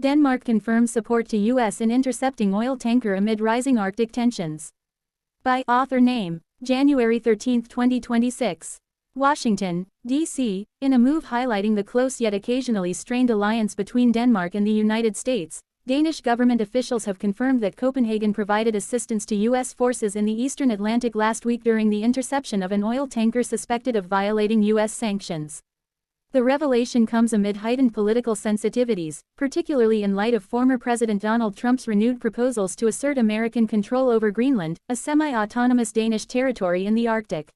Denmark confirms support to U.S. in intercepting oil tanker amid rising Arctic tensions. By author name, January 13, 2026. Washington, D.C., in a move highlighting the close yet occasionally strained alliance between Denmark and the United States, Danish government officials have confirmed that Copenhagen provided assistance to U.S. forces in the eastern Atlantic last week during the interception of an oil tanker suspected of violating U.S. sanctions. The revelation comes amid heightened political sensitivities, particularly in light of former President Donald Trump's renewed proposals to assert American control over Greenland, a semi-autonomous Danish territory in the Arctic.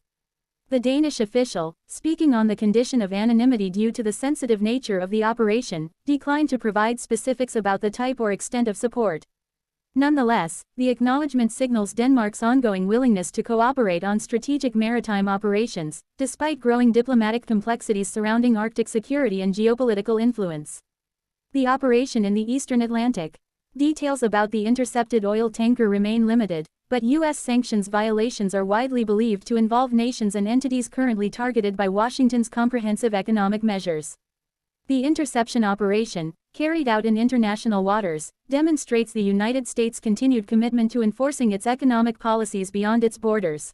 The Danish official, speaking on the condition of anonymity due to the sensitive nature of the operation, declined to provide specifics about the type or extent of support. Nonetheless, the acknowledgement signals Denmark's ongoing willingness to cooperate on strategic maritime operations, despite growing diplomatic complexities surrounding Arctic security and geopolitical influence. The operation in the eastern Atlantic. Details about the intercepted oil tanker remain limited, but U.S. sanctions violations are widely believed to involve nations and entities currently targeted by Washington's comprehensive economic measures. The interception operation, carried out in international waters, demonstrates the United States' continued commitment to enforcing its economic policies beyond its borders.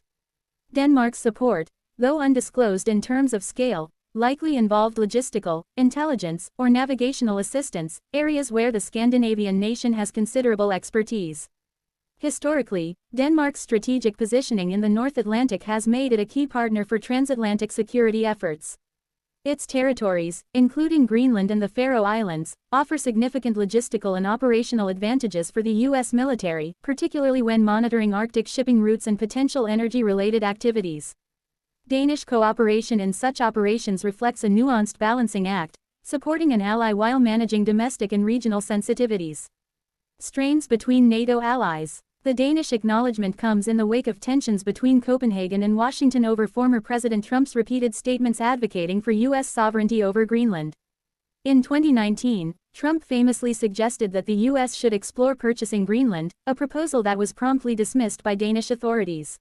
Denmark's support, though undisclosed in terms of scale, likely involved logistical, intelligence, or navigational assistance, areas where the Scandinavian nation has considerable expertise. Historically, Denmark's strategic positioning in the North Atlantic has made it a key partner for transatlantic security efforts. Its territories, including Greenland and the Faroe Islands, offer significant logistical and operational advantages for the U.S. military, particularly when monitoring Arctic shipping routes and potential energy-related activities. Danish cooperation in such operations reflects a nuanced balancing act, supporting an ally while managing domestic and regional sensitivities. Strains between NATO allies. The Danish acknowledgement comes in the wake of tensions between Copenhagen and Washington over former President Trump's repeated statements advocating for U.S. sovereignty over Greenland. In 2019, Trump famously suggested that the U.S. should explore purchasing Greenland, a proposal that was promptly dismissed by Danish authorities.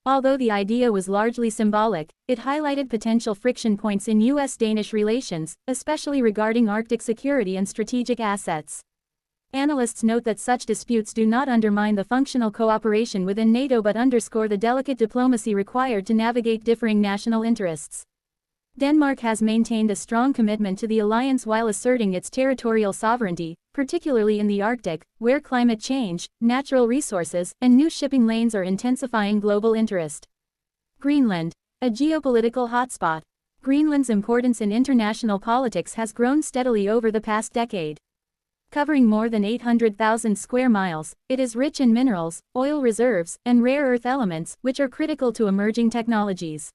Although the idea was largely symbolic, it highlighted potential friction points in U.S.-Danish relations, especially regarding Arctic security and strategic assets. Analysts note that such disputes do not undermine the functional cooperation within NATO but underscore the delicate diplomacy required to navigate differing national interests. Denmark has maintained a strong commitment to the alliance while asserting its territorial sovereignty, particularly in the Arctic, where climate change, natural resources, and new shipping lanes are intensifying global interest. Greenland, a geopolitical hotspot. Greenland's importance in international politics has grown steadily over the past decade. Covering more than 800,000 square miles, it is rich in minerals, oil reserves, and rare earth elements, which are critical to emerging technologies.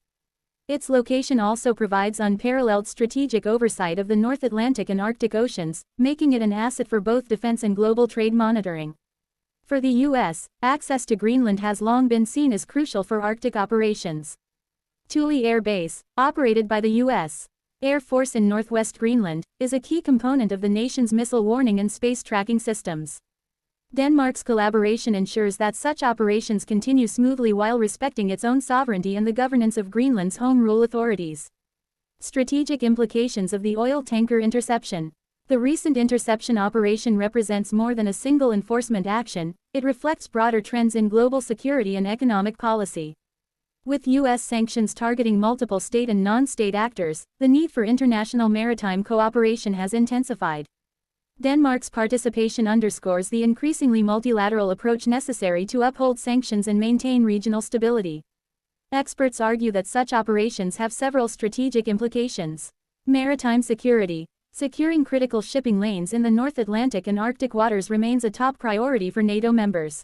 Its location also provides unparalleled strategic oversight of the North Atlantic and Arctic Oceans, making it an asset for both defense and global trade monitoring. For the U.S., access to Greenland has long been seen as crucial for Arctic operations. Thule Air Base, operated by the U.S. Air Force in northwest Greenland, is a key component of the nation's missile warning and space tracking systems. Denmark's collaboration ensures that such operations continue smoothly while respecting its own sovereignty and the governance of Greenland's home rule authorities. Strategic implications of the oil tanker interception. The recent interception operation represents more than a single enforcement action, it reflects broader trends in global security and economic policy. With U.S. sanctions targeting multiple state and non-state actors, the need for international maritime cooperation has intensified. Denmark's participation underscores the increasingly multilateral approach necessary to uphold sanctions and maintain regional stability. Experts argue that such operations have several strategic implications. Maritime security. Securing critical shipping lanes in the North Atlantic and Arctic waters remains a top priority for NATO members.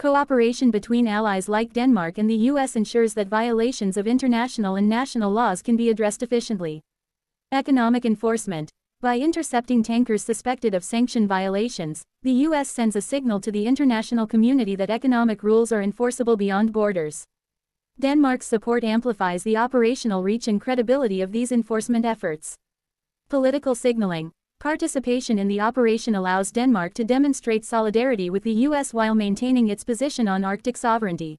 Cooperation between allies like Denmark and the U.S. ensures that violations of international and national laws can be addressed efficiently. Economic enforcement. By intercepting tankers suspected of sanction violations, the U.S. sends a signal to the international community that economic rules are enforceable beyond borders. Denmark's support amplifies the operational reach and credibility of these enforcement efforts. Political signaling. Participation in the operation allows Denmark to demonstrate solidarity with the U.S. while maintaining its position on Arctic sovereignty.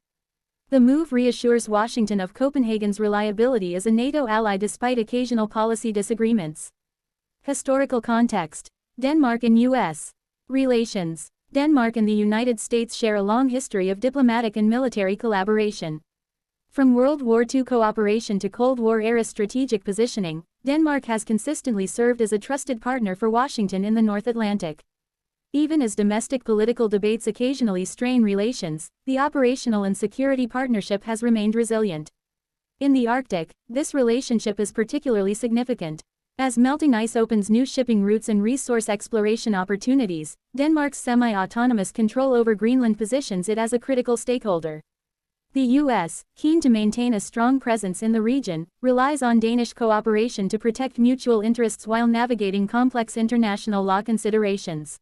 The move reassures Washington of Copenhagen's reliability as a NATO ally despite occasional policy disagreements. Historical context. Denmark and U.S. relations. Denmark and the United States share a long history of diplomatic and military collaboration. From World War II cooperation to Cold War-era strategic positioning, Denmark has consistently served as a trusted partner for Washington in the North Atlantic. Even as domestic political debates occasionally strain relations, the operational and security partnership has remained resilient. In the Arctic, this relationship is particularly significant. As melting ice opens new shipping routes and resource exploration opportunities, Denmark's semi-autonomous control over Greenland positions it as a critical stakeholder. The U.S., keen to maintain a strong presence in the region, relies on Danish cooperation to protect mutual interests while navigating complex international law considerations.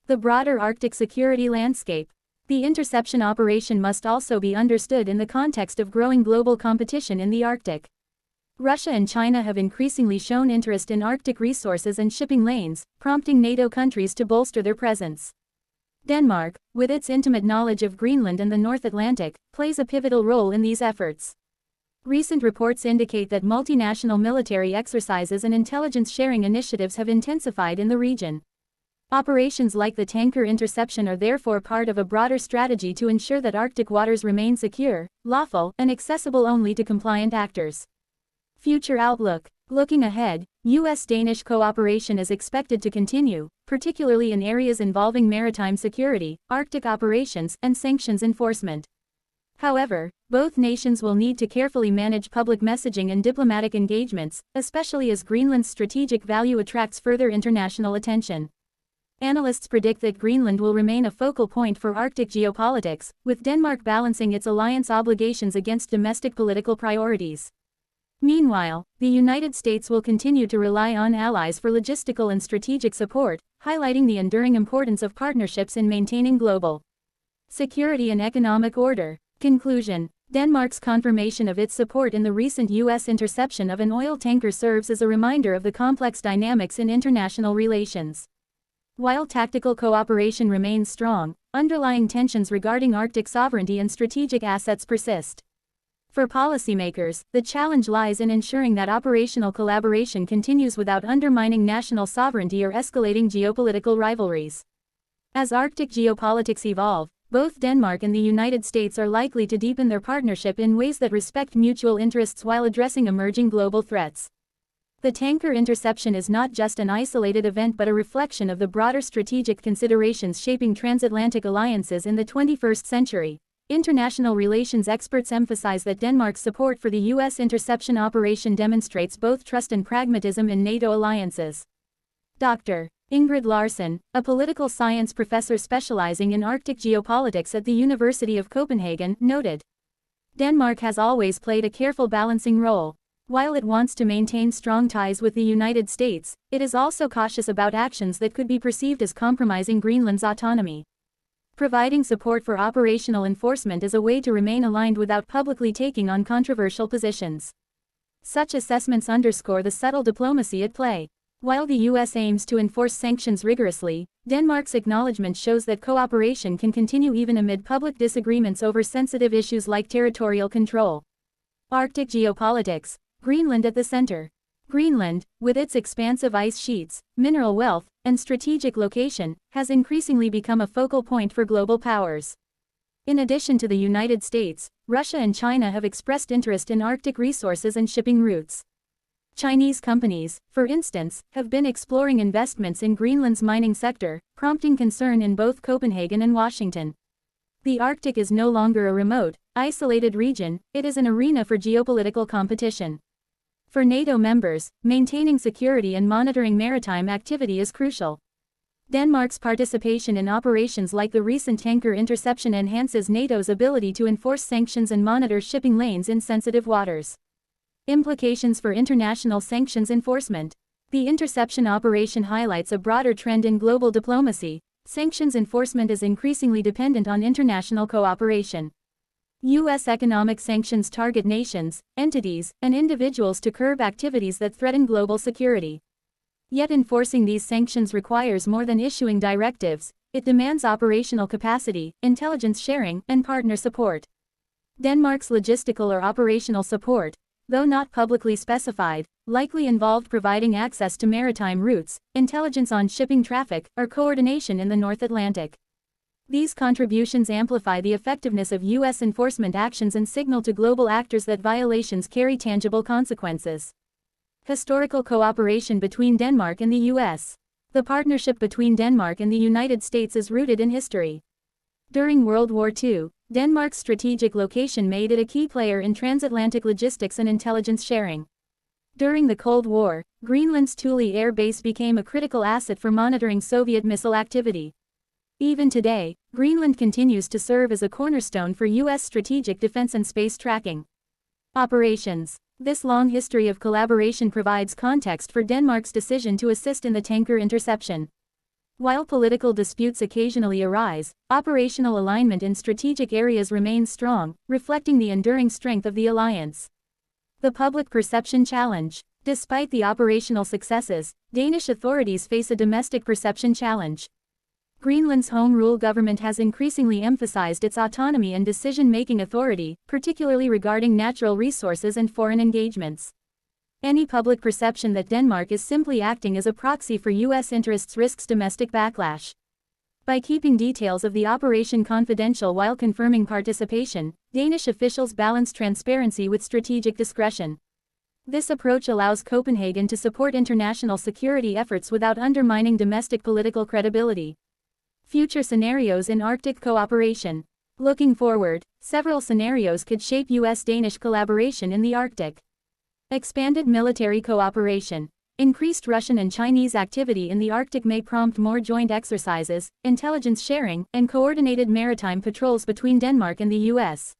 The broader Arctic security landscape. The interception operation must also be understood in the context of growing global competition in the Arctic. Russia and China have increasingly shown interest in Arctic resources and shipping lanes, prompting NATO countries to bolster their presence. Denmark, with its intimate knowledge of Greenland and the North Atlantic, plays a pivotal role in these efforts. Recent reports indicate that multinational military exercises and intelligence sharing initiatives have intensified in the region. Operations like the tanker interception are therefore part of a broader strategy to ensure that Arctic waters remain secure, lawful, and accessible only to compliant actors. Future outlook. Looking ahead, U.S.-Danish cooperation is expected to continue, particularly in areas involving maritime security, Arctic operations, and sanctions enforcement. However, both nations will need to carefully manage public messaging and diplomatic engagements, especially as Greenland's strategic value attracts further international attention. Analysts predict that Greenland will remain a focal point for Arctic geopolitics, with Denmark balancing its alliance obligations against domestic political priorities. Meanwhile, the United States will continue to rely on allies for logistical and strategic support, highlighting the enduring importance of partnerships in maintaining global security and economic order. Conclusion. Denmark's confirmation of its support in the recent U.S. interception of an oil tanker serves as a reminder of the complex dynamics in international relations. While tactical cooperation remains strong, underlying tensions regarding Arctic sovereignty and strategic assets persist. For policymakers, the challenge lies in ensuring that operational collaboration continues without undermining national sovereignty or escalating geopolitical rivalries. As Arctic geopolitics evolve, both Denmark and the United States are likely to deepen their partnership in ways that respect mutual interests while addressing emerging global threats. The tanker interception is not just an isolated event but a reflection of the broader strategic considerations shaping transatlantic alliances in the 21st century. International relations experts emphasize that Denmark's support for the U.S. interception operation demonstrates both trust and pragmatism in NATO alliances. Dr. Ingrid Larsen, a political science professor specializing in Arctic geopolitics at the University of Copenhagen, noted, Denmark has always played a careful balancing role. While it wants to maintain strong ties with the United States, it is also cautious about actions that could be perceived as compromising Greenland's autonomy. Providing support for operational enforcement is a way to remain aligned without publicly taking on controversial positions. Such assessments underscore the subtle diplomacy at play. While the U.S. aims to enforce sanctions rigorously, Denmark's acknowledgement shows that cooperation can continue even amid public disagreements over sensitive issues like territorial control. Arctic geopolitics. Greenland at the center. Greenland, with its expansive ice sheets, mineral wealth, and strategic location, has increasingly become a focal point for global powers. In addition to the United States, Russia and China have expressed interest in Arctic resources and shipping routes. Chinese companies, for instance, have been exploring investments in Greenland's mining sector, prompting concern in both Copenhagen and Washington. The Arctic is no longer a remote, isolated region, it is an arena for geopolitical competition. For NATO members, maintaining security and monitoring maritime activity is crucial. Denmark's participation in operations like the recent tanker interception enhances NATO's ability to enforce sanctions and monitor shipping lanes in sensitive waters. Implications for international sanctions enforcement. The interception operation highlights a broader trend in global diplomacy. Sanctions enforcement is increasingly dependent on international cooperation. U.S. economic sanctions target nations, entities, and individuals to curb activities that threaten global security. Yet enforcing these sanctions requires more than issuing directives, it demands operational capacity, intelligence sharing, and partner support. Denmark's logistical or operational support, though not publicly specified, likely involved providing access to maritime routes, intelligence on shipping traffic, or coordination in the North Atlantic. These contributions amplify the effectiveness of U.S. enforcement actions and signal to global actors that violations carry tangible consequences. Historical cooperation between Denmark and the U.S. The partnership between Denmark and the United States is rooted in history. During World War II, Denmark's strategic location made it a key player in transatlantic logistics and intelligence sharing. During the Cold War, Greenland's Thule Air Base became a critical asset for monitoring Soviet missile activity. Even today, Greenland continues to serve as a cornerstone for U.S. strategic defense and space tracking operations. This long history of collaboration provides context for Denmark's decision to assist in the tanker interception. While political disputes occasionally arise, operational alignment in strategic areas remains strong, reflecting the enduring strength of the alliance. The public perception challenge. Despite the operational successes, Danish authorities face a domestic perception challenge. Greenland's home rule government has increasingly emphasized its autonomy and decision-making authority, particularly regarding natural resources and foreign engagements. Any public perception that Denmark is simply acting as a proxy for U.S. interests risks domestic backlash. By keeping details of the operation confidential while confirming participation, Danish officials balance transparency with strategic discretion. This approach allows Copenhagen to support international security efforts without undermining domestic political credibility. Future scenarios in Arctic cooperation. Looking forward, several scenarios could shape U.S.-Danish collaboration in the Arctic. Expanded military cooperation. Increased Russian and Chinese activity in the Arctic may prompt more joint exercises, intelligence sharing, and coordinated maritime patrols between Denmark and the U.S.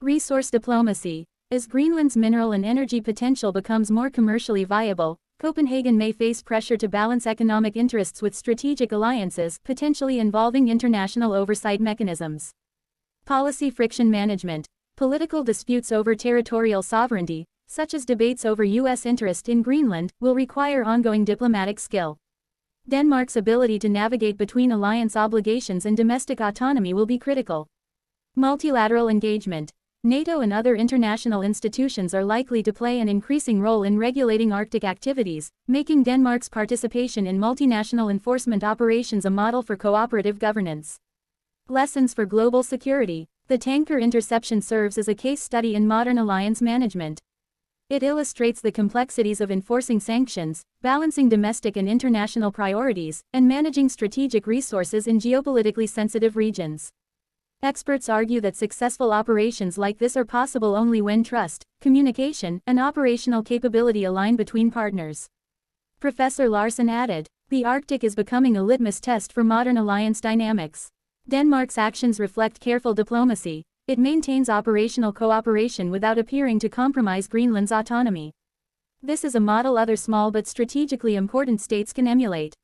Resource diplomacy. As Greenland's mineral and energy potential becomes more commercially viable, Copenhagen may face pressure to balance economic interests with strategic alliances, potentially involving international oversight mechanisms. Policy friction management. Political disputes over territorial sovereignty, such as debates over U.S. interest in Greenland, will require ongoing diplomatic skill. Denmark's ability to navigate between alliance obligations and domestic autonomy will be critical. Multilateral engagement. NATO and other international institutions are likely to play an increasing role in regulating Arctic activities, making Denmark's participation in multinational enforcement operations a model for cooperative governance. Lessons for global security. The tanker interception serves as a case study in modern alliance management. It illustrates the complexities of enforcing sanctions, balancing domestic and international priorities, and managing strategic resources in geopolitically sensitive regions. Experts argue that successful operations like this are possible only when trust, communication, and operational capability align between partners. Professor Larsen added, "The Arctic is becoming a litmus test for modern alliance dynamics. Denmark's actions reflect careful diplomacy. It maintains operational cooperation without appearing to compromise Greenland's autonomy. This is a model other small but strategically important states can emulate."